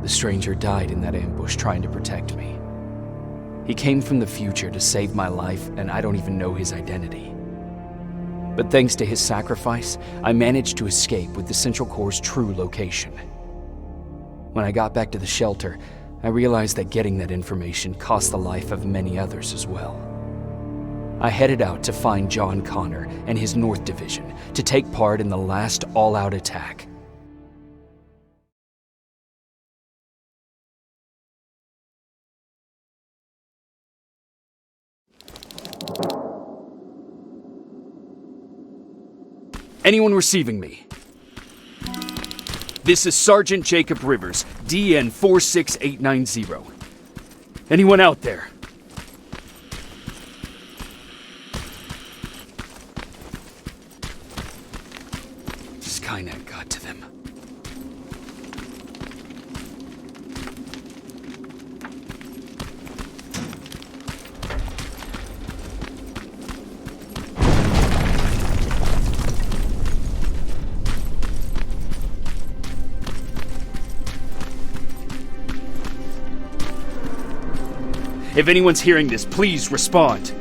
The stranger died in that ambush trying to protect me. He came from the future to save my life, and I don't even know his identity. But thanks to his sacrifice, I managed to escape with the Central Core's true location. When I got back to the shelter, I realized that getting that information cost the life of many others as well. I headed out to find John Connor and his North Division to take part in the last all-out attack. Anyone receiving me? This is Sergeant Jacob Rivers, DN 46890. Anyone out there? Skynet got to them. If anyone's hearing this, please respond.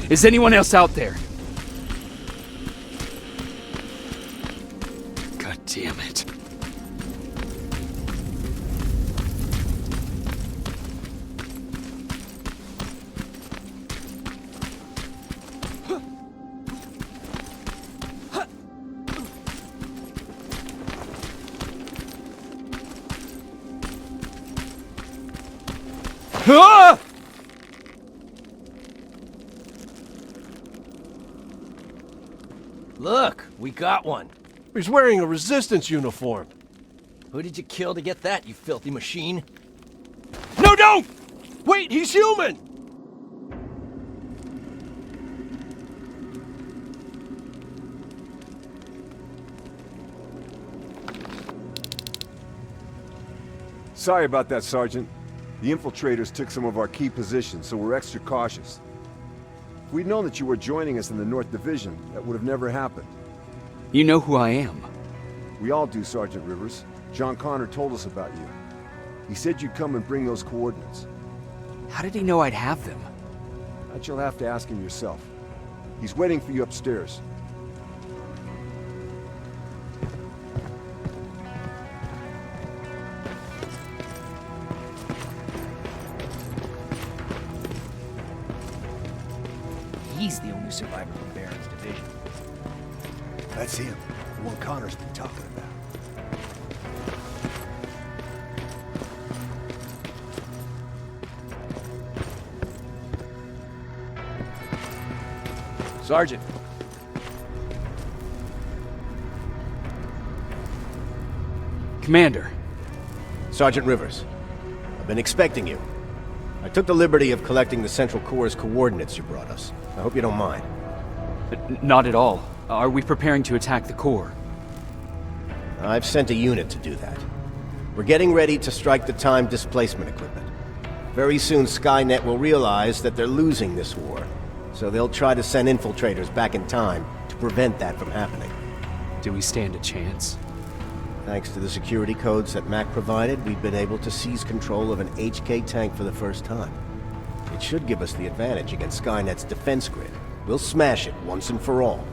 Is anyone else out there? God damn it. Ah! Look, we got one. He's wearing a Resistance uniform. Who did you kill to get that, you filthy machine? No, don't! Wait, he's human! Sorry about that, Sergeant. The infiltrators took some of our key positions, so we're extra cautious. If we'd known that you were joining us in the North Division, that would have never happened. You know who I am. We all do, Sergeant Rivers. John Connor told us about you. He said you'd come and bring those coordinates. How did he know I'd have them? That you'll have to ask him yourself. He's waiting for you upstairs. He's the only survivor from Baron's division. That's him, the one Connor's been talking about. Sergeant. Commander. Sergeant Rivers, I've been expecting you. I took the liberty of collecting the Central Core's coordinates you brought us. I hope you don't mind. Not at all. Are we preparing to attack the core? I've sent a unit to do that. We're getting ready to strike the time displacement equipment. Very soon Skynet will realize that they're losing this war, so they'll try to send infiltrators back in time to prevent that from happening. Do we stand a chance? Thanks to the security codes that Mac provided, we've been able to seize control of an HK tank for the first time. It should give us the advantage against Skynet's defense grid. We'll smash it once and for all.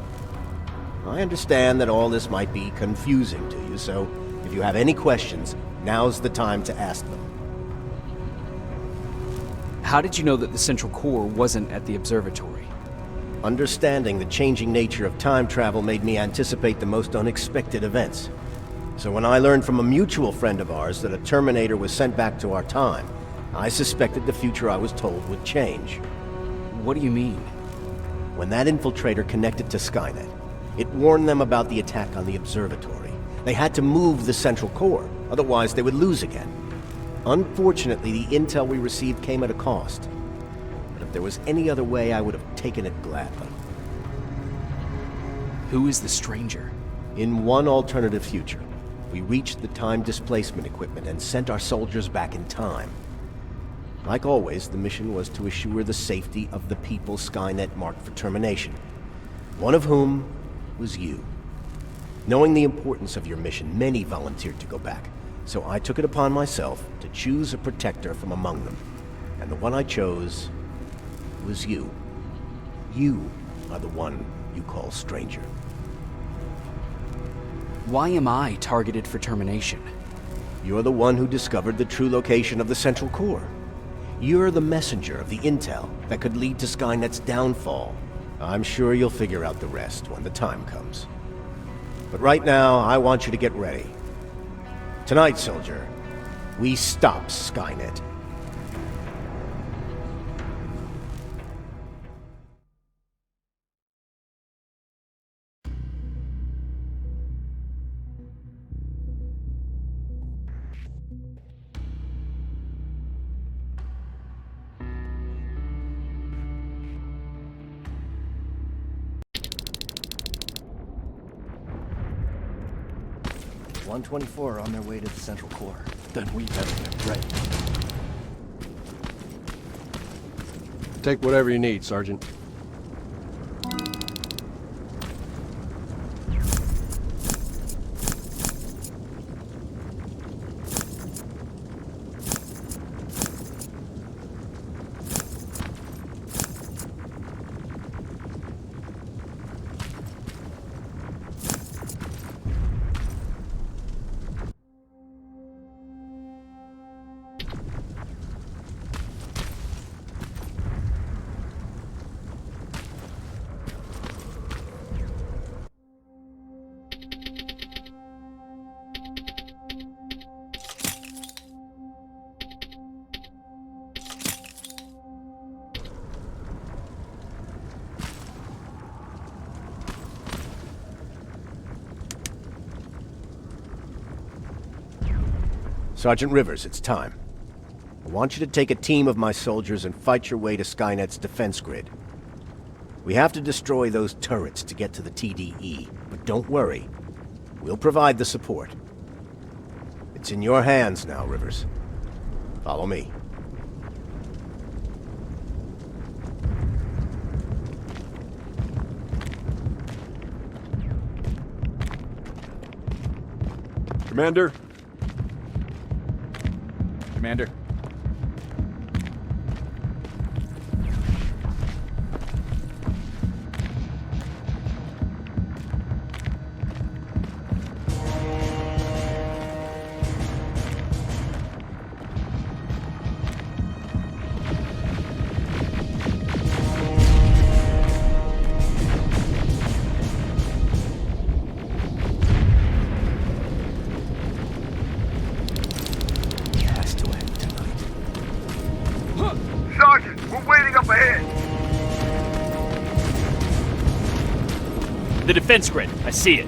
I understand that all this might be confusing to you, so if you have any questions, now's the time to ask them. How did you know that the central core wasn't at the observatory? Understanding the changing nature of time travel made me anticipate the most unexpected events. So when I learned from a mutual friend of ours that a Terminator was sent back to our time, I suspected the future I was told would change. What do you mean? When that infiltrator connected to Skynet, it warned them about the attack on the observatory. They had to move the central core, otherwise they would lose again. Unfortunately, the intel we received came at a cost. But if there was any other way, I would have taken it gladly. Who is the stranger? In one alternative future, we reached the time displacement equipment and sent our soldiers back in time. Like always, the mission was to assure the safety of the people Skynet marked for termination. One of whom was you. Knowing the importance of your mission, many volunteered to go back. So I took it upon myself to choose a protector from among them. And the one I chose was you. You are the one you call stranger. Why am I targeted for termination? You're the one who discovered the true location of the central core. You're the messenger of the intel that could lead to Skynet's downfall. I'm sure you'll figure out the rest when the time comes. But right now, I want you to get ready. Tonight, soldier, we stop Skynet. "124 on their way to the central core." Then we better get ready. Take whatever you need, Sergeant. Sergeant Rivers, it's time. I want you to take a team of my soldiers and fight your way to Skynet's defense grid. We have to destroy those turrets to get to the TDE, but don't worry. We'll provide the support. It's in your hands now, Rivers. Follow me. Commander? Commander. Sergeant, we're waiting up ahead. The defense grid. I see it.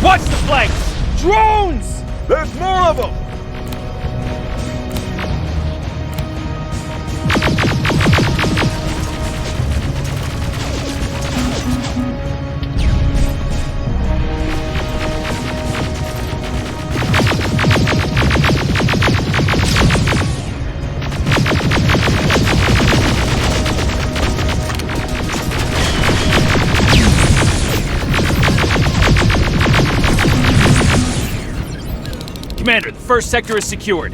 Watch the flanks! Drones! There's more of them! Commander, the first sector is secured.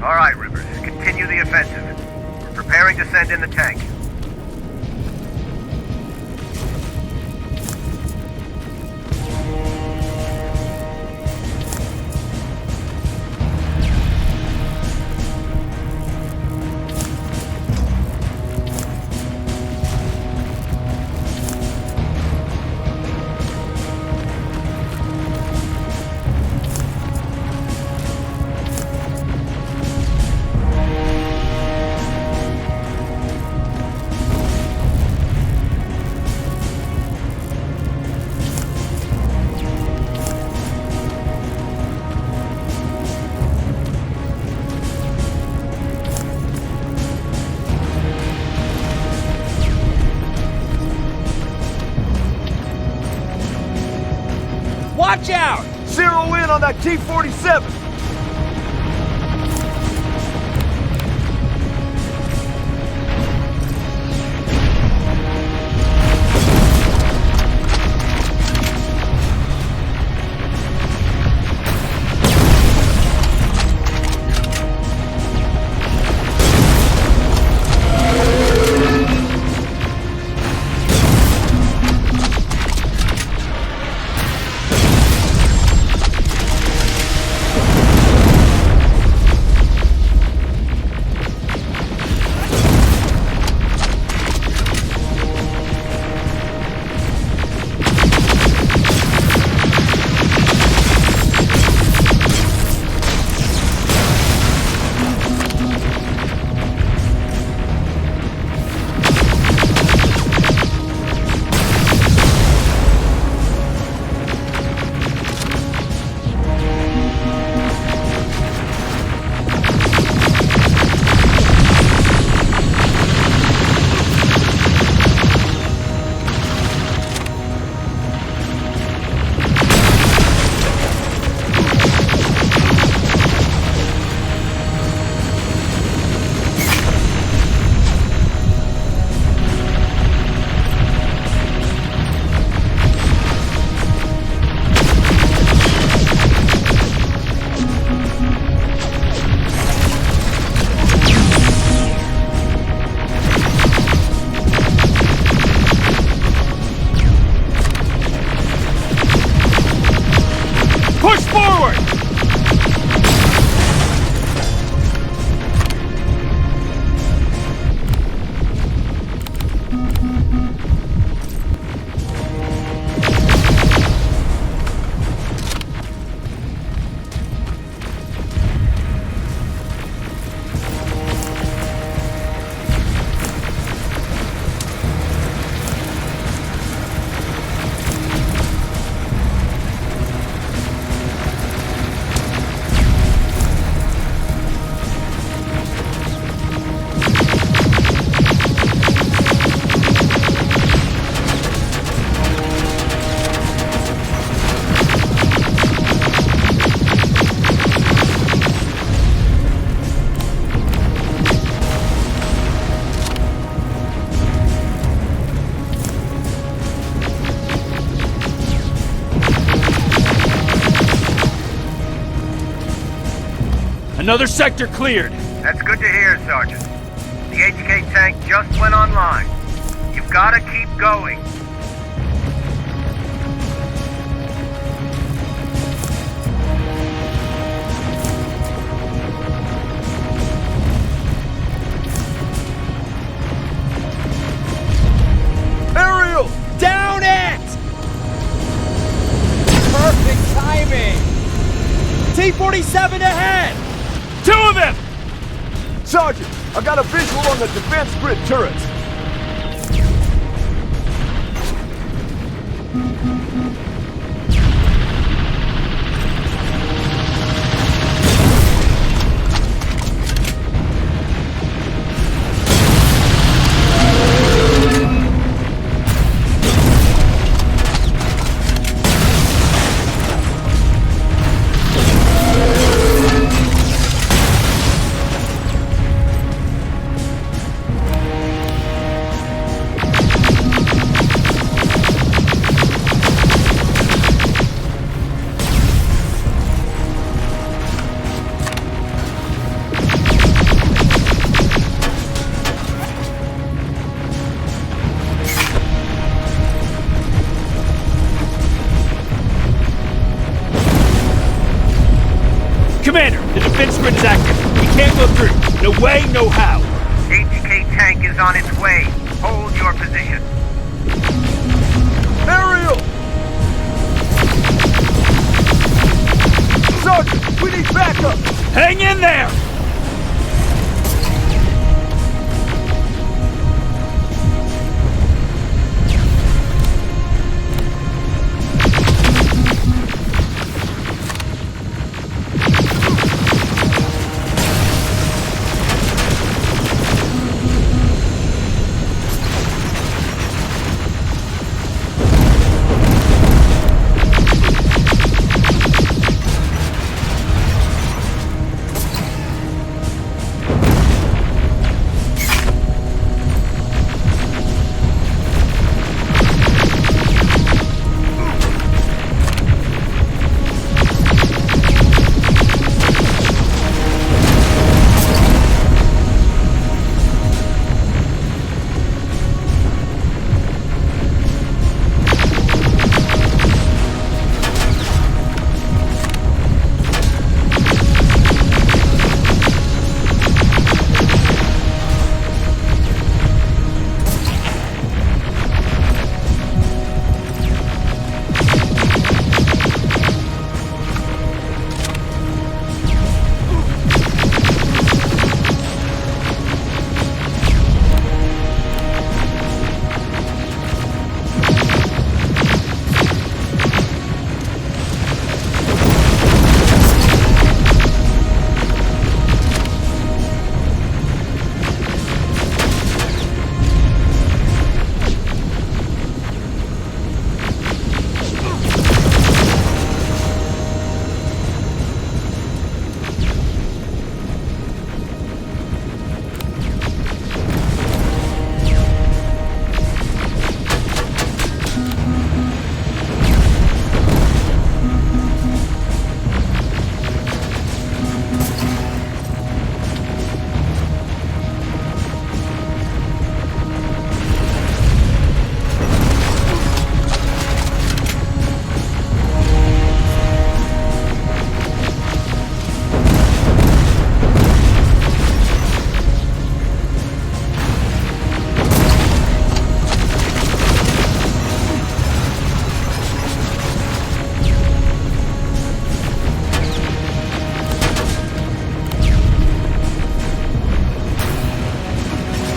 All right, Rivers. Continue the offensive. We're preparing to send in the tank. Watch out! Zero in on that T-47! Another sector cleared. That's good to hear, Sergeant. The HK tank just went online. You've got to keep going. Aerial! Down it! Perfect timing! T-47 ahead! Two of them! Sergeant, I got a visual on the defense grid turrets. Commander, the defense grid is active. We can't go through. No way, no how. HK tank is on its way. Hold your position. Aerial! Sergeant, we need backup! Hang in there!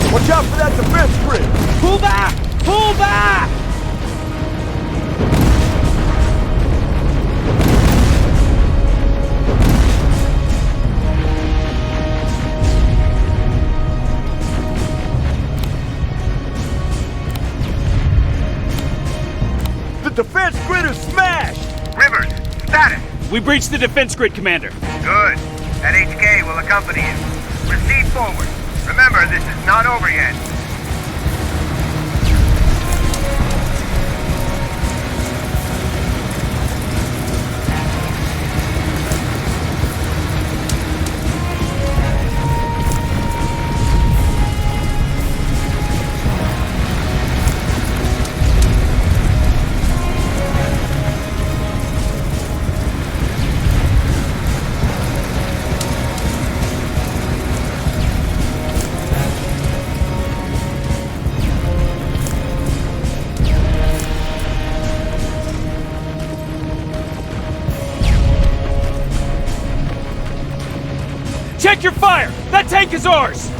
Watch out for that defense grid! Pull back! Pull back! The defense grid is smashed! Rivers, status. We breached the defense grid, Commander. Good. That HK will accompany you. Proceed forward. Remember, this is not over yet. Check your fire! That tank is ours!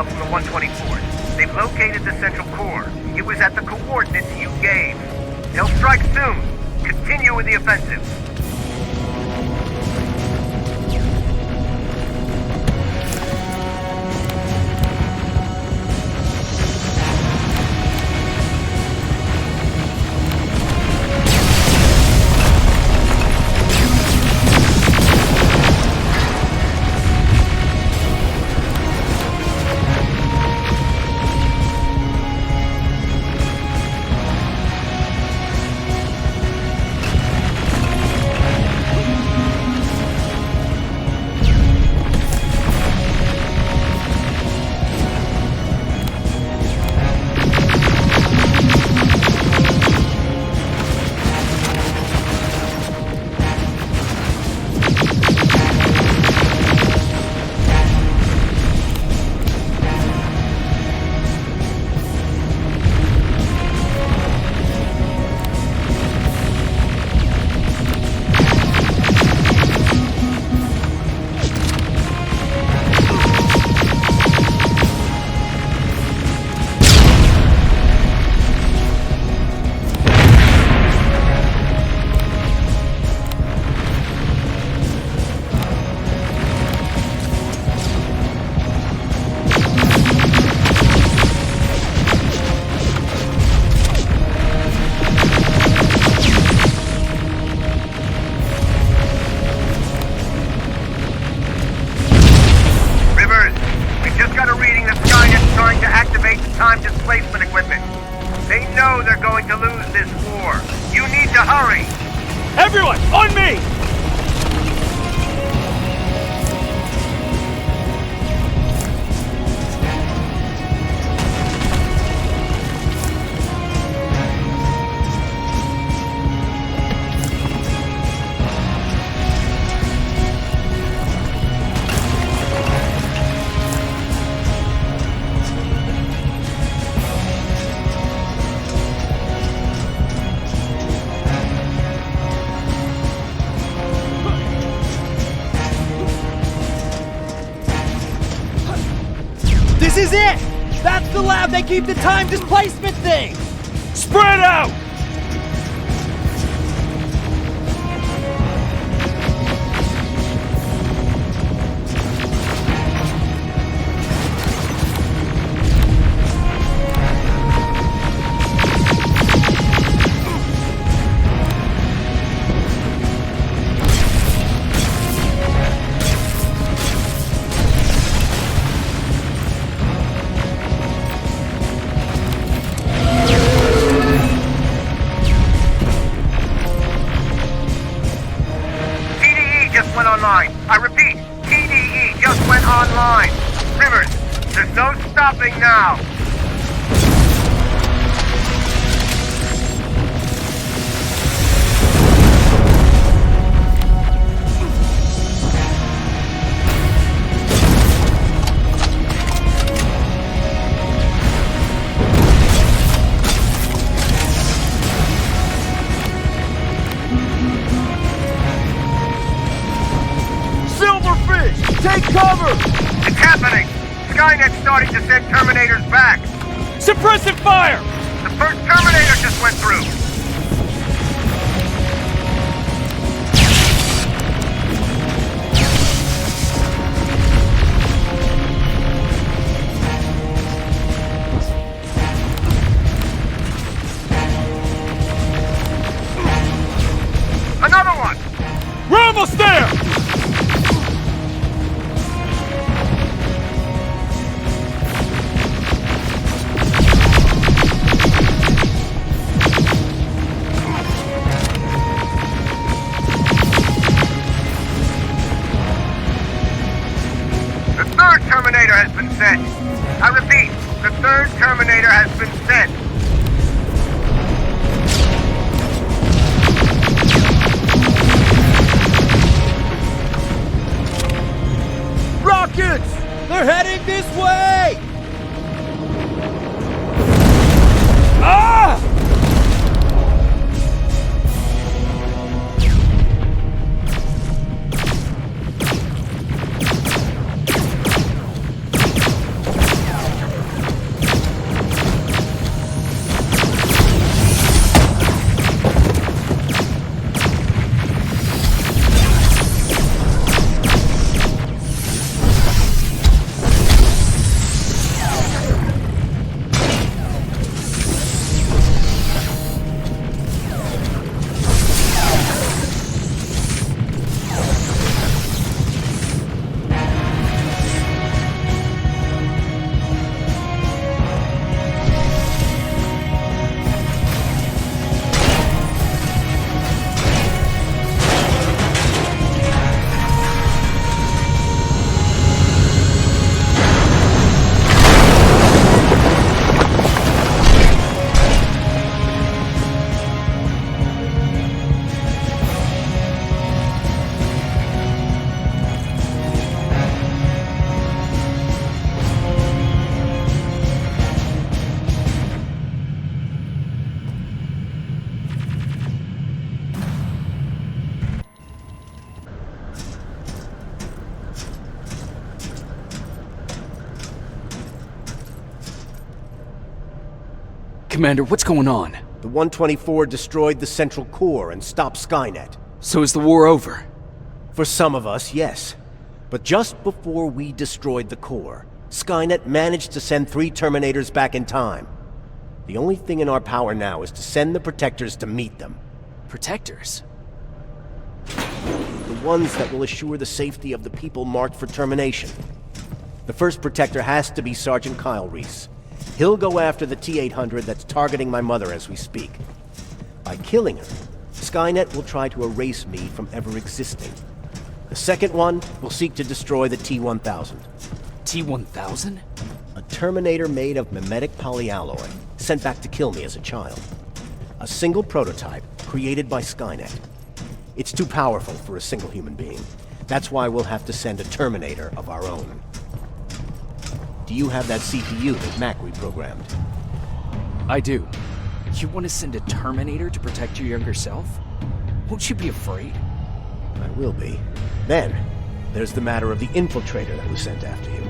intel from the 124th. They've located the central core. It was at the coordinates you gave. They'll strike soon. Continue with the offensive. Time displacement equipment. They know they're going to lose this war. You need to hurry! Everyone, on me! This is it! That's the lab they keep the time displacement thing! Spread out! Online. I repeat, TDE just went online. Rivers, there's no stopping now. Take cover! It's happening! Skynet's starting to send Terminators back! Suppressive fire! The first Terminator just went through! Another one! We're almost there! Terminator has been sent. I repeat, the third Terminator has been sent. Rockets! They're heading this way! Ah! Commander, what's going on? The 124 destroyed the central core and stopped Skynet. So is the war over? For some of us, yes. But just before we destroyed the core, Skynet managed to send 3 Terminators back in time. The only thing in our power now is to send the Protectors to meet them. Protectors? The ones that will assure the safety of the people marked for termination. The first Protector has to be Sergeant Kyle Reese. He'll go after the T-800 that's targeting my mother as we speak. By killing her, Skynet will try to erase me from ever existing. The second one will seek to destroy the T-1000. T-1000? A Terminator made of mimetic polyalloy, sent back to kill me as a child. A single prototype created by Skynet. It's too powerful for a single human being. That's why we'll have to send a Terminator of our own. Do you have that CPU that Mac reprogrammed? I do. You want to send a Terminator to protect your younger self? Won't you be afraid? I will be. Then, there's the matter of the infiltrator that was sent after you.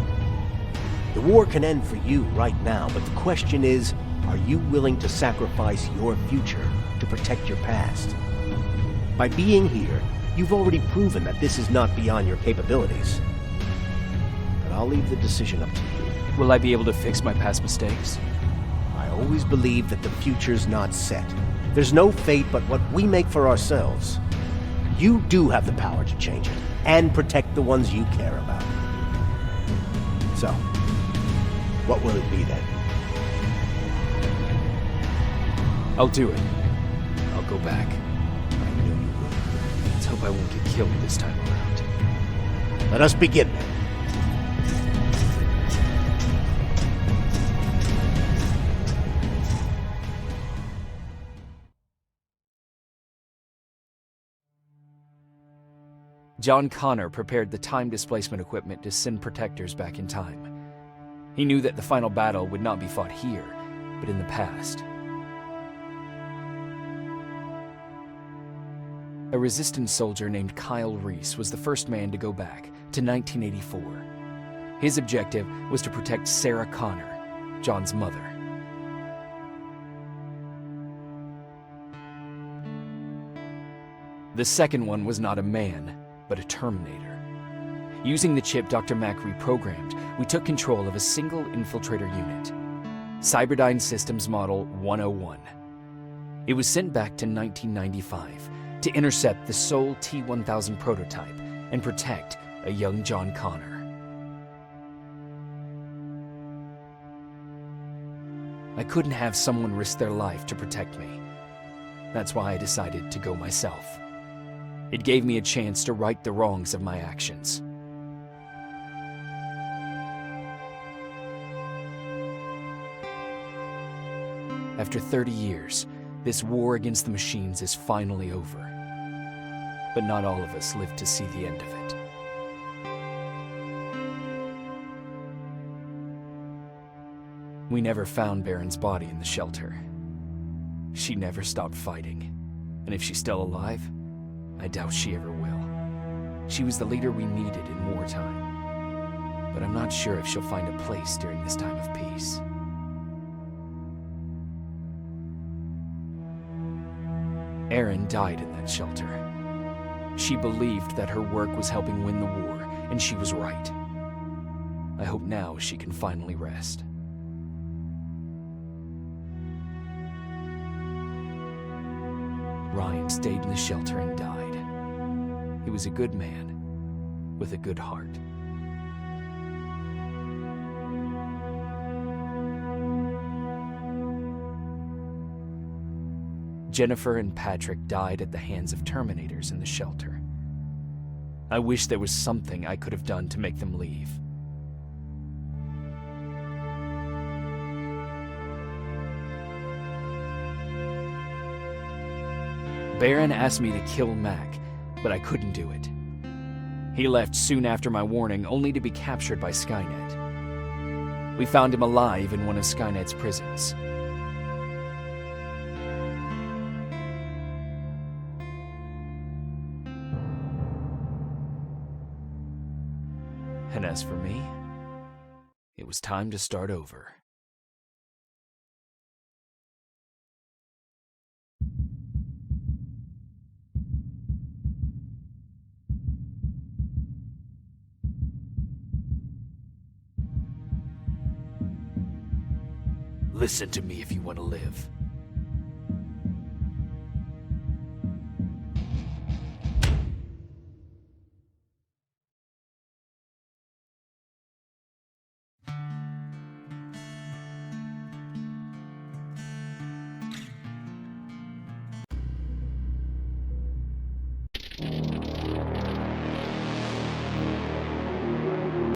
The war can end for you right now, but the question is, are you willing to sacrifice your future to protect your past? By being here, you've already proven that this is not beyond your capabilities. But I'll leave the decision up to you. Will I be able to fix my past mistakes? I always believe that the future's not set. There's no fate but what we make for ourselves. You do have the power to change it, and protect the ones you care about. So, what will it be then? I'll do it. I'll go back. I know you will. Let's hope I won't get killed this time around. Let us begin then. John Connor prepared the time displacement equipment to send Protectors back in time. He knew that the final battle would not be fought here, but in the past. A Resistance soldier named Kyle Reese was the first man to go back to 1984. His objective was to protect Sarah Connor, John's mother. The second one was not a man, but a Terminator. Using the chip Dr. Mack reprogrammed, we took control of a single infiltrator unit, Cyberdyne Systems Model 101. It was sent back to 1995 to intercept the sole T-1000 prototype and protect a young John Connor. I couldn't have someone risk their life to protect me. That's why I decided to go myself. It gave me a chance to right the wrongs of my actions. After 30 years, this war against the machines is finally over. But not all of us lived to see the end of it. We never found Baron's body in the shelter. She never stopped fighting, and if she's still alive, I doubt she ever will. She was the leader we needed in wartime, but I'm not sure if she'll find a place during this time of peace. Erin died in that shelter. She believed that her work was helping win the war, and she was right. I hope now she can finally rest. Ryan stayed in the shelter and died. He was a good man, with a good heart. Jennifer and Patrick died at the hands of Terminators in the shelter. I wish there was something I could have done to make them leave. Baron asked me to kill Mac, but I couldn't do it. He left soon after my warning, only to be captured by Skynet. We found him alive in one of Skynet's prisons. And as for me, it was time to start over. Listen to me if you want to live.